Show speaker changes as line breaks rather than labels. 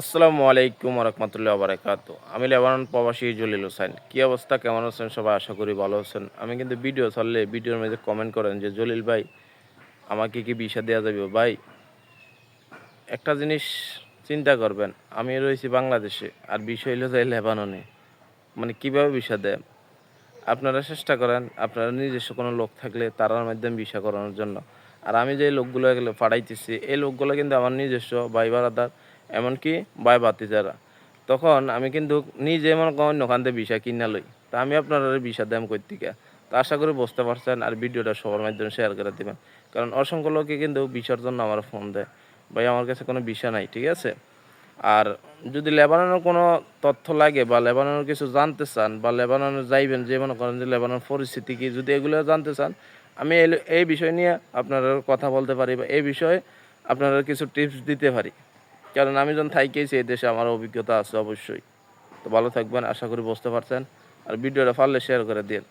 আসসালামু আলাইকুম রহমতুল্লাহ বারাকাত। আমি লেবানন প্রবাসী জলিল হোসেন। কী অবস্থা, কেমন আছেন সবাই? আশা করি ভালো আছেন। আমি কিন্তু ভিডিও ছাড়লে ভিডিওর মধ্যে কমেন্ট করেন যে জলিল ভাই আমাকে কি ভিসা দেওয়া যাবে? ভাই একটা জিনিস চিন্তা করবেন, আমি রয়েছি বাংলাদেশে আর বিষয় হইলো যাই লেবাননে, মানে কীভাবে ভিসা দেয়? আপনারা চেষ্টা করেন আপনারা নিজস্ব কোনো লোক থাকলে তারার মাধ্যমে ভিসা করানোর জন্য। আর আমি যে লোকগুলো এগুলো পাঠাইতেছি এই লোকগুলো কিন্তু আমার নিজস্ব ভাই বারাদার, এমনকি ভাই ভাতিজারা। তখন আমি কিন্তু নিজে মনে করেন ওখান থেকে ভিসা কিনা লই, তা আমি আপনারা ভিসা দাম কর্তিকা। তা আশা করি বুঝতে পারছেন আর ভিডিওটা সবার মাধ্যমে শেয়ার করে দেবেন, কারণ অসংখ্য লোকে কিন্তু ভিসার জন্য আমার ফোন দেয়, ভাই আমার কাছে কোনো ভিসা নাই, ঠিক আছে? আর যদি লেবাননের কোনো তথ্য লাগে বা লেবাননের কিছু জানতে চান বা লেবাননে যাইবেন, যে মনে করেন যে লেবাননের পরিস্থিতি কি, যদি এগুলো জানতে চান আমি এই বিষয় নিয়ে আপনারা কথা বলতে পারি বা এই বিষয়ে আপনারা কিছু টিপস দিতে পারি, কারণ আমি যখন থাইকেছি এই দেশে আমার অভিজ্ঞতা আছে অবশ্যই। তো ভালো থাকবেন, আশা করি বুঝতে পারছেন। আর ভিডিওটা পারলে শেয়ার করে দিন।